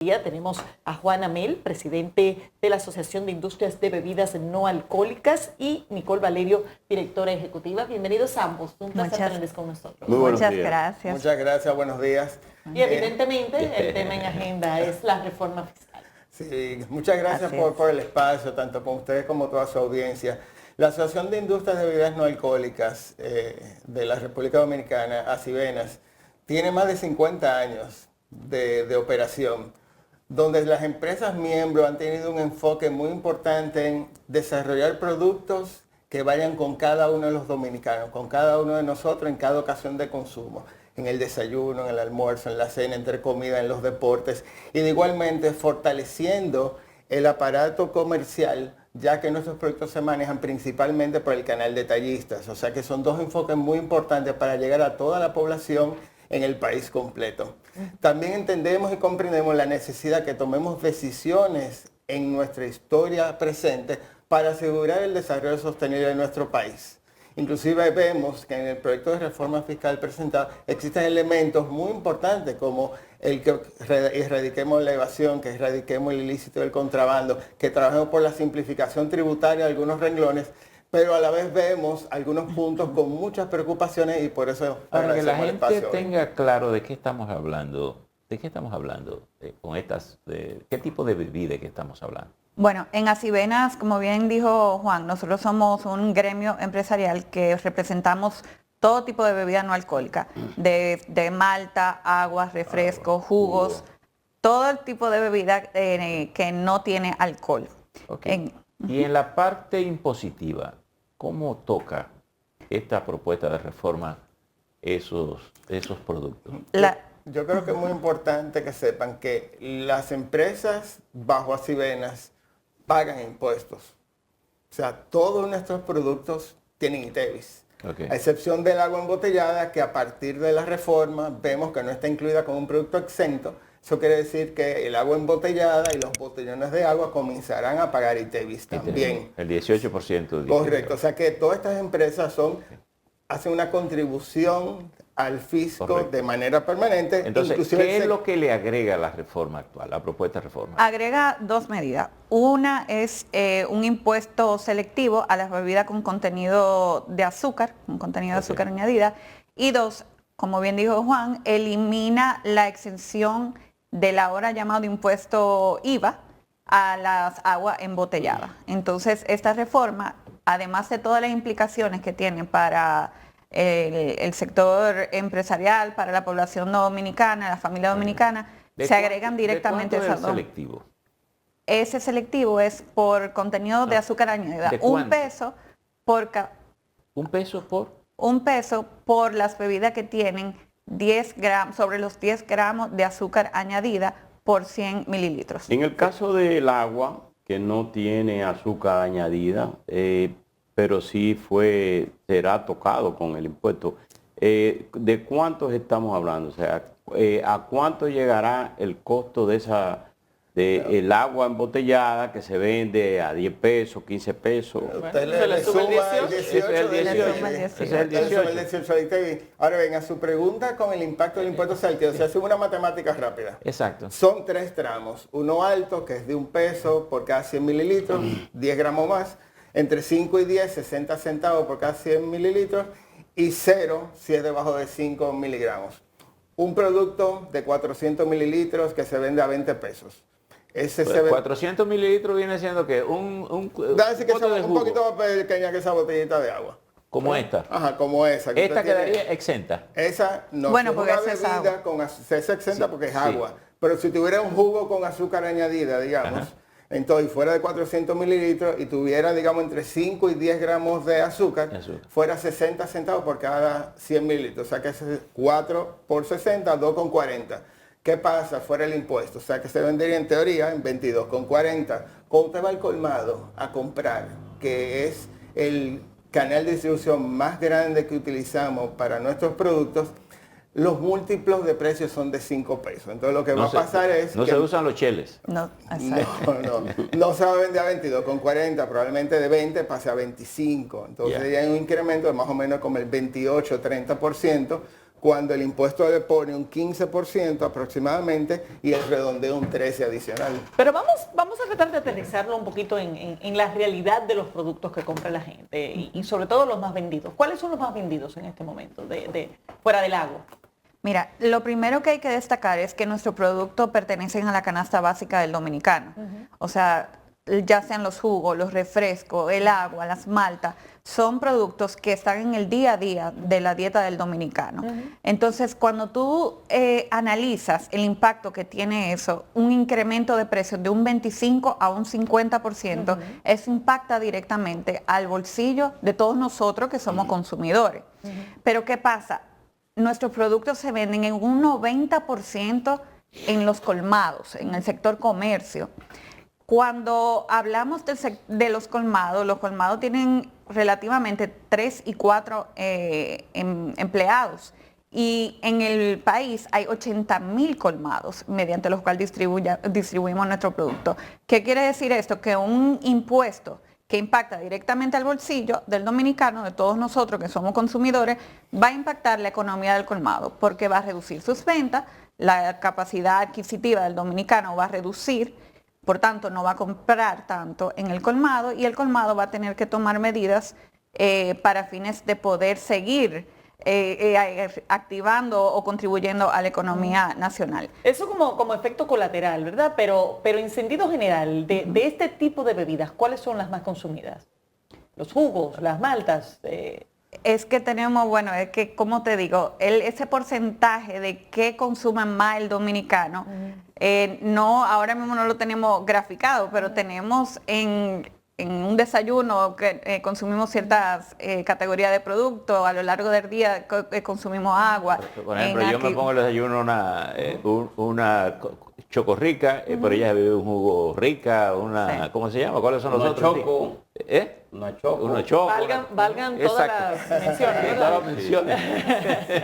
día tenemos a Juan Amel, presidente de la Asociación de Industrias de Bebidas No Alcohólicas, y Nicole Valerio, directora ejecutiva. Bienvenidos a ambos. Un placer tenerles con nosotros. Muchas gracias. Muchas gracias, buenos días. Y evidentemente el tema en agenda es la reforma fiscal. Sí, muchas gracias por el espacio, tanto con ustedes como toda su audiencia. La Asociación de Industrias de Bebidas No Alcohólicas de la República Dominicana, ASIBENAS, tiene más de 50 años de operación, donde las empresas miembros han tenido un enfoque muy importante en desarrollar productos que vayan con cada uno de los dominicanos, con cada uno de nosotros en cada ocasión de consumo, en el desayuno, en el almuerzo, en la cena, entre comida, en los deportes, y de igualmente fortaleciendo el aparato comercial, ya que nuestros productos se manejan principalmente por el canal detallistas, o sea que son dos enfoques muy importantes para llegar a toda la población en el país completo. También entendemos y comprendemos la necesidad que tomemos decisiones en nuestra historia presente para asegurar el desarrollo sostenible de nuestro país. Inclusive vemos que en el proyecto de reforma fiscal presentado existen elementos muy importantes como el que erradiquemos la evasión, que erradiquemos el ilícito del contrabando, que trabajemos por la simplificación tributaria de algunos renglones, pero a la vez vemos algunos puntos con muchas preocupaciones y por eso para que la gente tenga claro de qué estamos hablando, con estas, qué tipo de bebida que estamos hablando. Bueno, en ASIBENAS, como bien dijo Juan, nosotros somos un gremio empresarial que representamos todo tipo de bebida no alcohólica, de malta, aguas, refrescos, jugos, todo el tipo de bebida que no tiene alcohol. Okay. Y en la parte impositiva, ¿cómo toca esta propuesta de reforma esos productos? Yo creo que es muy importante que sepan que las empresas bajo ASIBENAS pagan impuestos. O sea, todos nuestros productos tienen ITEVIS. Okay. A excepción del agua embotellada, que a partir de la reforma vemos que no está incluida como un producto exento. Eso quiere decir que el agua embotellada y los botellones de agua comenzarán a pagar ITEVIS también. El 18%. Correcto. O sea que todas estas empresas hacen una contribución al fisco. Correcto. De manera permanente. Entonces, ¿qué es lo que le agrega la reforma actual, la propuesta de reforma? Agrega dos medidas. Una es un impuesto selectivo a las bebidas con contenido de azúcar, de azúcar añadida. Y dos, como bien dijo Juan, elimina la exención del ahora llamado impuesto IVA a las aguas embotelladas. Entonces, esta reforma, además de todas las implicaciones que tiene para el sector empresarial, para la población dominicana, la familia dominicana, se agregan directamente esas dos. Selectivo? Ese selectivo es por contenido de azúcar añadida. ¿Un peso por? ¿Un peso por? Un peso por las bebidas que tienen 10 gramos, sobre los 10 gramos de azúcar añadida por 100 mililitros. En el caso del agua, que no tiene azúcar añadida, pero sí será tocado con el impuesto, ¿de cuántos estamos hablando? O sea, ¿a cuánto llegará el costo de el agua embotellada que se vende a 10 pesos, 15 pesos? Usted le suma el 18. Ahora ven, a su pregunta con el impacto del impuesto selectivo, se hace una matemática rápida. Exacto. Son 3 tramos. Uno alto, que es de 1 peso por cada 100 mililitros, 10 gramos más. Entre 5 y 10, 60 centavos por cada 100 mililitros. Y 0 si es debajo de 5 miligramos. Un producto de 400 mililitros que se vende a 20 pesos. Ese 400 mililitros viene siendo que un poquito más pequeña que esa botellita de agua. Como esta. Ajá, como esa. Esta quedaría exenta. Esa no. Bueno, porque es una bebida con es exenta porque es agua. Pero si tuviera un jugo con azúcar añadida, digamos, entonces fuera de 400 mililitros y tuviera, digamos, entre 5 y 10 gramos de azúcar, fuera 60 centavos por cada 100 mililitros. O sea que es 4 por 60, 2,40. ¿Qué pasa? Fuera el impuesto. O sea que se vendería en teoría en 22,40. Cuando usted va al colmado a comprar, que es el canal de distribución más grande que utilizamos para nuestros productos, los múltiplos de precios son de 5 pesos. Entonces lo que va a pasar es no que se usan los cheles. No se va a vender a 22,40, probablemente de 20 pase a 25. Entonces ya hay un incremento de más o menos como el 28-30%, cuando el impuesto le pone un 15% aproximadamente y el redondeo un 13% adicional. Pero vamos a tratar de aterrizarlo un poquito en la realidad de los productos que compra la gente y sobre todo los más vendidos. ¿Cuáles son los más vendidos en este momento, fuera del agua? Mira, lo primero que hay que destacar es que nuestros productos pertenecen a la canasta básica del dominicano. O sea, ya sean los jugos, los refrescos, el agua, las maltas, son productos que están en el día a día de la dieta del dominicano. Entonces, cuando tú analizas el impacto que tiene eso, un incremento de precios de un 25 a un 50%, eso impacta directamente al bolsillo de todos nosotros que somos consumidores. Pero ¿qué pasa? Nuestros productos se venden en un 90% en los colmados, en el sector comercio. Cuando hablamos de los colmados tienen relativamente 3 y 4 empleados. Y en el país hay 80.000 colmados mediante los cuales distribuimos nuestro producto. ¿Qué quiere decir esto? Que un impuesto que impacta directamente al bolsillo del dominicano, de todos nosotros que somos consumidores, va a impactar la economía del colmado porque va a reducir sus ventas, la capacidad adquisitiva del dominicano va a reducir, por tanto no va a comprar tanto en el colmado y el colmado va a tener que tomar medidas para fines de poder seguir activando o contribuyendo a la economía nacional. Eso como efecto colateral, ¿verdad? Pero en sentido general, de este tipo de bebidas, ¿cuáles son las más consumidas? Los jugos, las maltas. Es que tenemos, bueno, es que, como te digo, ese porcentaje de qué consumen más el dominicano, no, ahora mismo no lo tenemos graficado, pero tenemos en un desayuno que consumimos ciertas categorías de productos, a lo largo del día consumimos agua. Por ejemplo, yo me pongo en el desayuno una chocorrica, pero ella bebe un jugo rica, una, sí. ¿Cómo se llama? ¿Cuáles son los otros? Choco. Una choco. Valgan todas las menciones. Todas las menciones.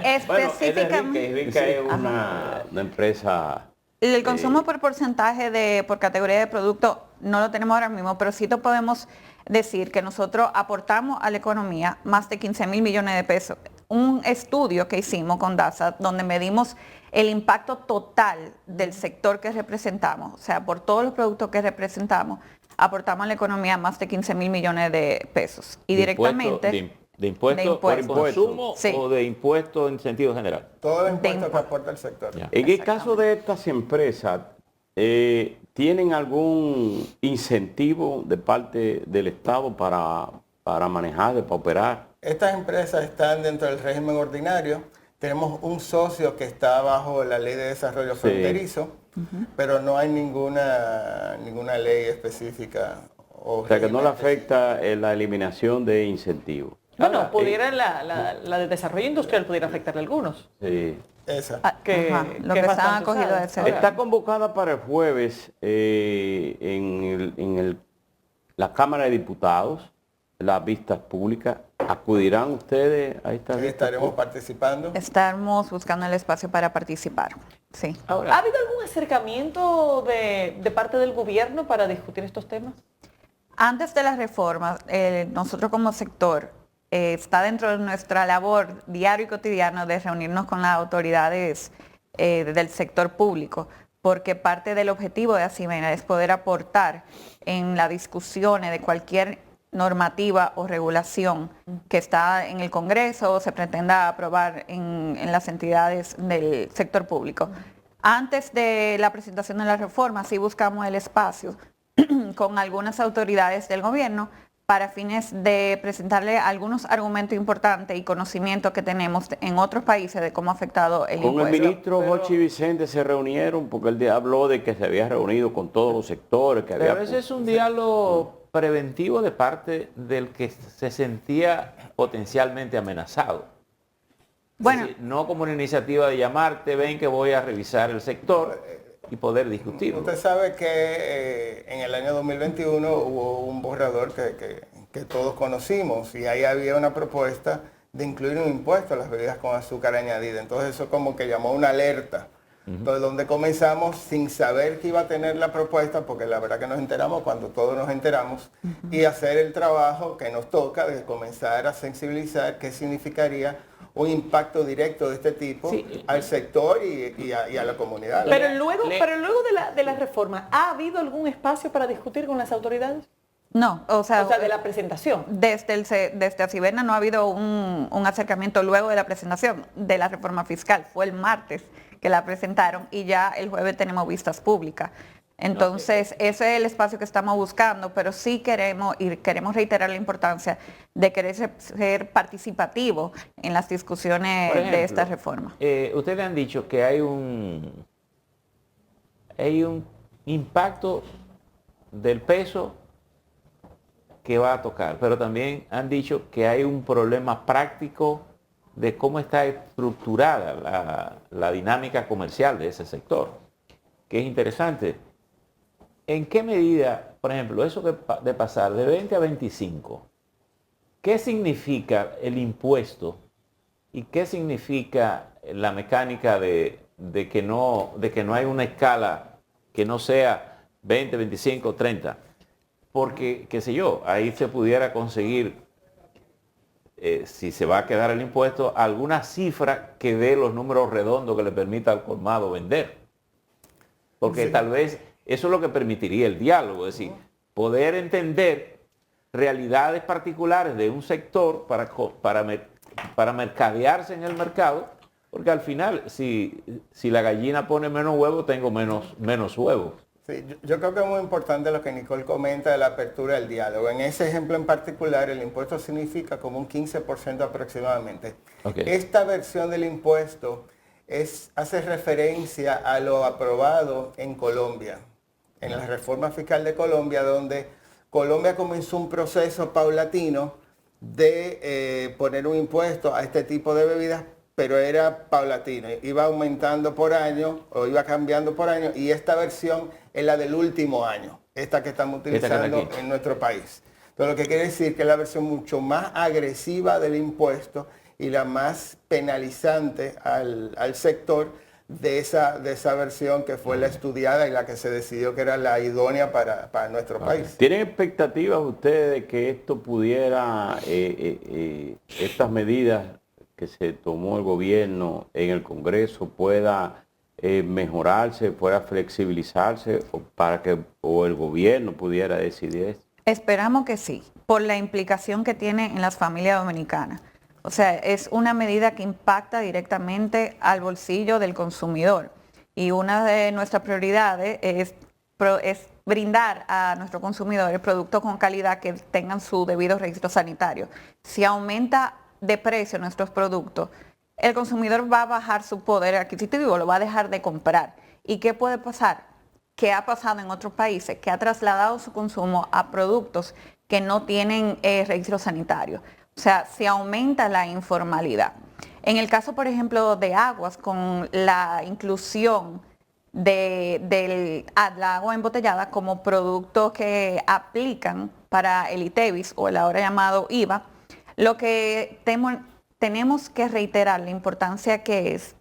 Específicamente. Bueno, Rica es una empresa. El consumo por porcentaje por categoría de producto no lo tenemos ahora mismo, pero sí te podemos decir que nosotros aportamos a la economía más de 15.000 millones de pesos. Un estudio que hicimos con DASA donde medimos el impacto total del sector que representamos, o sea, por todos los productos que representamos, aportamos a la economía más de 15.000 millones de pesos. Y directamente... ¿De impuestos por consumo sí. o de impuestos en sentido general? Todo el impuesto que aporta el sector. Ya. En el caso de estas empresas, ¿tienen algún incentivo de parte del Estado para manejar, para operar? Estas empresas están dentro del régimen ordinario. Tenemos un socio que está bajo la Ley de Desarrollo Fronterizo, pero no hay ninguna ley específica. O sea, que no le afecta la eliminación de incentivos. Bueno, pudiera la de desarrollo industrial pudiera afectarle a algunos. Sí. Esa. Lo que están acogidos de ese. Está convocada para el jueves en la Cámara de Diputados, las vistas públicas. ¿Acudirán ustedes a estas vistas? Estaremos participando. Estamos buscando el espacio para participar. Sí. Ahora, ¿ha habido algún acercamiento de parte del gobierno para discutir estos temas? Antes de las reformas, nosotros como sector, está dentro de nuestra labor diario y cotidiano de reunirnos con las autoridades del sector público, porque parte del objetivo de ACIBENA es poder aportar en las discusiones de cualquier normativa o regulación que está en el Congreso o se pretenda aprobar en las entidades del sector público. Antes de la presentación de la reforma, sí buscamos el espacio con algunas autoridades del gobierno para fines de presentarle algunos argumentos importantes y conocimientos que tenemos en otros países de cómo ha afectado el impuesto. Con el ministro Jochi Vicente se reunieron porque él habló de que se había reunido con todos los sectores. Pero ese es un diálogo preventivo de parte del que se sentía potencialmente amenazado. Bueno, es decir, no como una iniciativa de llamarte, ven que voy a revisar el sector y poder discutirlo. Usted sabe que en el año 2021 hubo un borrador que todos conocimos y ahí había una propuesta de incluir un impuesto a las bebidas con azúcar añadida. Entonces eso como que llamó una alerta Entonces, donde comenzamos sin saber que iba a tener la propuesta, porque la verdad que nos enteramos cuando todos nos enteramos, y hacer el trabajo que nos toca de comenzar a sensibilizar qué significaría un impacto directo de este tipo al sector y a la comunidad. Pero luego de la reforma, ¿ha habido algún espacio para discutir con las autoridades? No, o sea, de la presentación. Desde Acibena no ha habido un acercamiento luego de la presentación de la reforma fiscal. Fue el martes que la presentaron y ya el jueves tenemos vistas públicas. Entonces, ese es el espacio que estamos buscando, pero sí queremos reiterar la importancia de querer ser participativo en las discusiones de esta reforma. Ustedes han dicho que hay un impacto del peso que va a tocar, pero también han dicho que hay un problema práctico de cómo está estructurada la dinámica comercial de ese sector, que es interesante. ¿En qué medida, por ejemplo, eso de pasar de 20 a 25, qué significa el impuesto y qué significa la mecánica de que no hay una escala que no sea 20, 25, 30? Porque, qué sé yo, ahí se pudiera conseguir, si se va a quedar el impuesto, alguna cifra que dé los números redondos que le permita al colmado vender. Porque tal vez eso es lo que permitiría el diálogo, es decir, poder entender realidades particulares de un sector para mercadearse en el mercado, porque al final, si la gallina pone menos huevos, tengo menos huevos. Sí, yo creo que es muy importante lo que Nicole comenta de la apertura del diálogo. En ese ejemplo en particular, el impuesto significa como un 15% aproximadamente. Okay. Esta versión del impuesto hace referencia a lo aprobado en Colombia, en la reforma fiscal de Colombia, donde Colombia comenzó un proceso paulatino de poner un impuesto a este tipo de bebidas, pero era paulatino, iba aumentando por año o iba cambiando por año, y esta versión es la del último año, esta que estamos utilizando en nuestro país. Entonces, lo que quiere decir que es la versión mucho más agresiva del impuesto y la más penalizante al sector de esa versión que fue la estudiada y la que se decidió que era la idónea para nuestro país. ¿Tienen expectativas ustedes de que esto pudiera, estas medidas que se tomó el gobierno en el Congreso pueda mejorarse, pueda flexibilizarse para que el gobierno pudiera decidir esto? Esperamos que sí, por la implicación que tiene en las familias dominicanas. O sea, es una medida que impacta directamente al bolsillo del consumidor. Y una de nuestras prioridades es brindar a nuestros consumidores productos con calidad que tengan su debido registro sanitario. Si aumenta de precio nuestros productos, el consumidor va a bajar su poder adquisitivo, lo va a dejar de comprar. ¿Y qué puede pasar? ¿Qué ha pasado en otros países? Que ha trasladado su consumo a productos que no tienen registro sanitario. O sea, se aumenta la informalidad. En el caso, por ejemplo, de aguas, con la inclusión de la agua embotellada como producto que aplican para el ITEVIS o el ahora llamado IVA, lo que tenemos que reiterar la importancia que es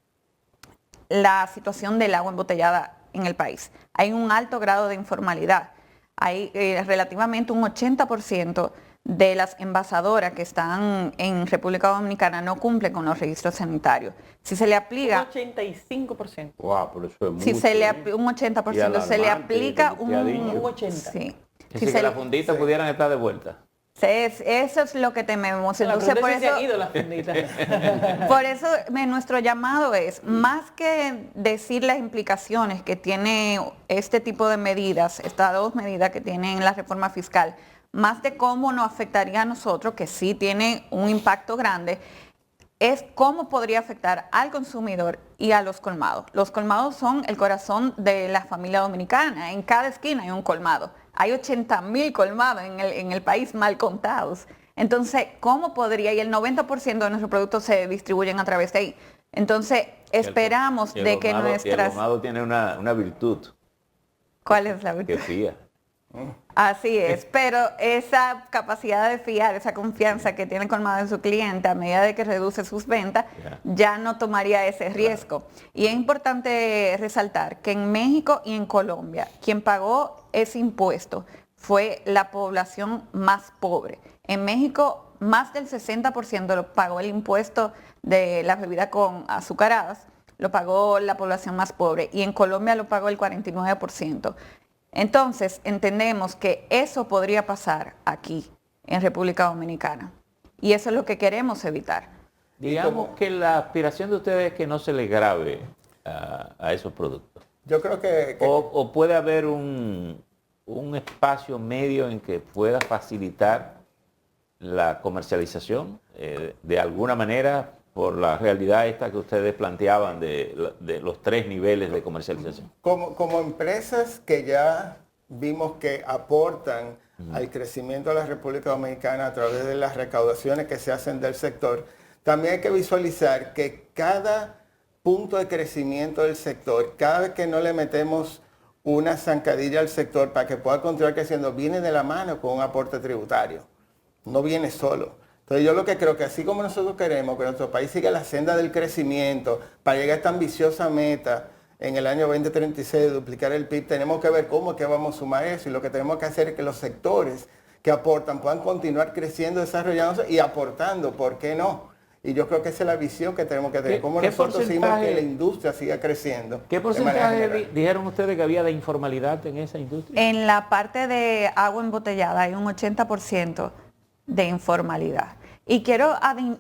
la situación del agua embotellada en el país. Hay un alto grado de informalidad. Hay relativamente un 80% de las envasadoras que están en República Dominicana no cumplen con los registros sanitarios. Si se le aplica... Un 85%. Wow, pero eso es mucho. Si se le un 80%, se le aplica un 80%. Sí. Es decir, que las funditas pudieran estar de vuelta. Eso es lo que tememos. Entonces, por eso nuestro llamado es, más que decir las implicaciones que tiene este tipo de medidas, estas dos medidas que tienen la reforma fiscal, más de cómo nos afectaría a nosotros, que sí tiene un impacto grande, es cómo podría afectar al consumidor y a los colmados. Los colmados son el corazón de la familia dominicana. En cada esquina hay un colmado. Hay 80,000 colmados en el país mal contados. Entonces, ¿cómo podría? Y el 90% de nuestros productos se distribuyen a través de ahí. Entonces, esperamos de que nuestras... El colmado tiene una virtud. ¿Cuál es la virtud? Que fía. Así es, pero esa capacidad de fiar, esa confianza que tiene colmado en su cliente a medida de que reduce sus ventas, ya no tomaría ese riesgo. Y es importante resaltar que en México y en Colombia, quien pagó ese impuesto fue la población más pobre. En México, más del 60% lo pagó el impuesto de las bebidas con azucaradas, lo pagó la población más pobre, y en Colombia lo pagó el 49%. Entonces, entendemos que eso podría pasar aquí, en República Dominicana. Y eso es lo que queremos evitar. Digamos que la aspiración de ustedes es que no se le grave a esos productos. Yo creo que... O puede haber un espacio medio en que pueda facilitar la comercialización de alguna manera, por la realidad esta que ustedes planteaban de los 3 niveles de comercialización. Como empresas que ya vimos que aportan al crecimiento de la República Dominicana a través de las recaudaciones que se hacen del sector, también hay que visualizar que cada punto de crecimiento del sector, cada vez que no le metemos una zancadilla al sector para que pueda continuar creciendo, viene de la mano con un aporte tributario, no viene solo. Entonces yo lo que creo que así como nosotros queremos que nuestro país siga la senda del crecimiento para llegar a esta ambiciosa meta en el año 2036 de duplicar el PIB, tenemos que ver cómo es que vamos a sumar eso, y lo que tenemos que hacer es que los sectores que aportan puedan continuar creciendo, desarrollándose y aportando, ¿por qué no? Y yo creo que esa es la visión que tenemos que tener, cómo nosotros seguimos que la industria siga creciendo. ¿Qué porcentaje dijeron ustedes que había de informalidad en esa industria? En la parte de agua embotellada hay un 80% de informalidad. Y quiero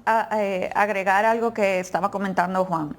agregar algo que estaba comentando Juan.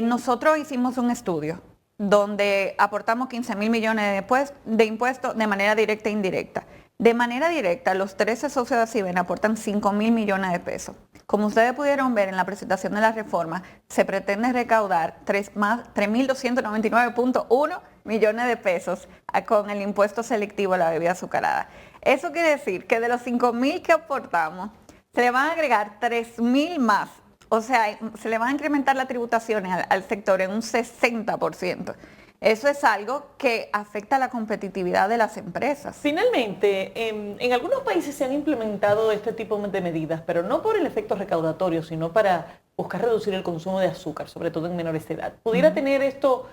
Nosotros hicimos un estudio donde aportamos 15.000 millones de impuestos de manera directa e indirecta. De manera directa, los 13 socios de Acibena aportan 5.000 millones de pesos. Como ustedes pudieron ver en la presentación de la reforma, se pretende recaudar 3.299.1 millones de pesos con el impuesto selectivo a la bebida azucarada. Eso quiere decir que de los 5.000 que aportamos, se le van a agregar 3.000 más. O sea, se le van a incrementar las tributaciones al sector en un 60%. Eso es algo que afecta a la competitividad de las empresas. Finalmente, en algunos países se han implementado este tipo de medidas, pero no por el efecto recaudatorio, sino para buscar reducir el consumo de azúcar, sobre todo en menores de edad. ¿Pudiera tener esto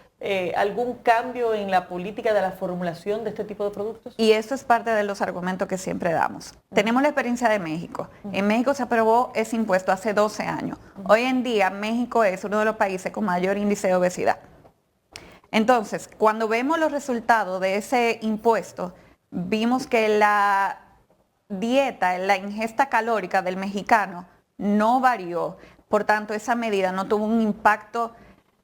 algún cambio en la política de la formulación de este tipo de productos? Y eso es parte de los argumentos que siempre damos. Tenemos la experiencia de México. En México se aprobó ese impuesto hace 12 años. Hoy en día México es uno de los países con mayor índice de obesidad. Entonces, cuando vemos los resultados de ese impuesto, vimos que la dieta, la ingesta calórica del mexicano no varió. Por tanto, esa medida no tuvo un impacto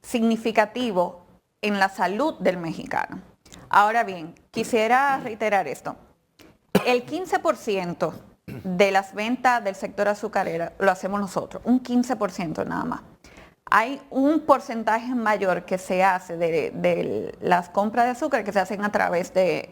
significativo en la salud del mexicano. Ahora bien, quisiera reiterar esto. El 15% de las ventas del sector azucarero lo hacemos nosotros, un 15% nada más. Hay un porcentaje mayor que se hace de las compras de azúcar que se hacen a través de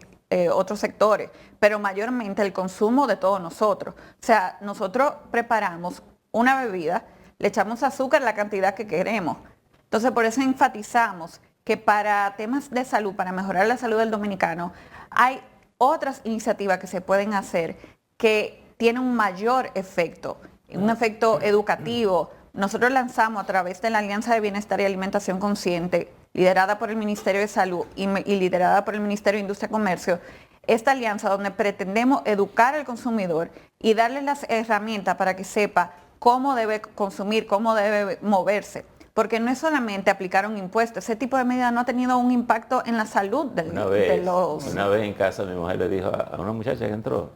otros sectores, pero mayormente el consumo de todos nosotros. O sea, nosotros preparamos una bebida, le echamos azúcar la cantidad que queremos. Entonces, por eso enfatizamos que para temas de salud, para mejorar la salud del dominicano, hay otras iniciativas que se pueden hacer que tienen un mayor efecto, un efecto educativo. Nosotros lanzamos a través de la Alianza de Bienestar y Alimentación Consciente, liderada por el Ministerio de Salud y liderada por el Ministerio de Industria y Comercio, esta alianza donde pretendemos educar al consumidor y darle las herramientas para que sepa cómo debe consumir, cómo debe moverse. Porque no es solamente aplicar un impuesto, ese tipo de medida no ha tenido un impacto en la salud de los... Una vez en casa mi mujer le dijo a una muchacha que entró,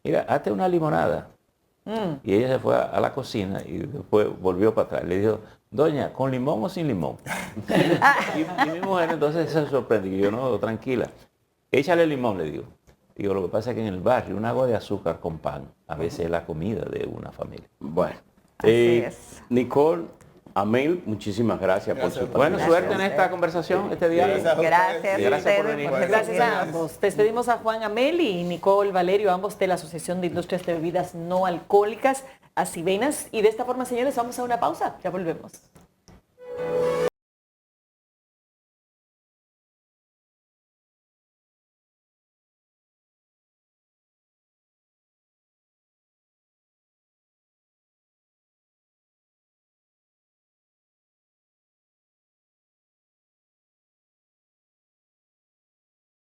mira, hazte una limonada. Y ella se fue a la cocina y después volvió para atrás. Le dijo, doña, ¿con limón o sin limón? y mi mujer entonces se sorprendió. Yo, no, tranquila. Échale limón, le digo. Digo, lo que pasa es que en el barrio un agua de azúcar con pan a veces es la comida de una familia. Bueno, Así es. Nicole, Amel, muchísimas gracias por su Buena participación. suerte en esta conversación, este día. Gracias por venir. Gracias a ambos. Despedimos a Juan Amel y Nicole Valerio, ambos de la Asociación de Industrias de Bebidas No Alcohólicas, Acibenas. Y de esta forma, señores, vamos a una pausa. Ya volvemos.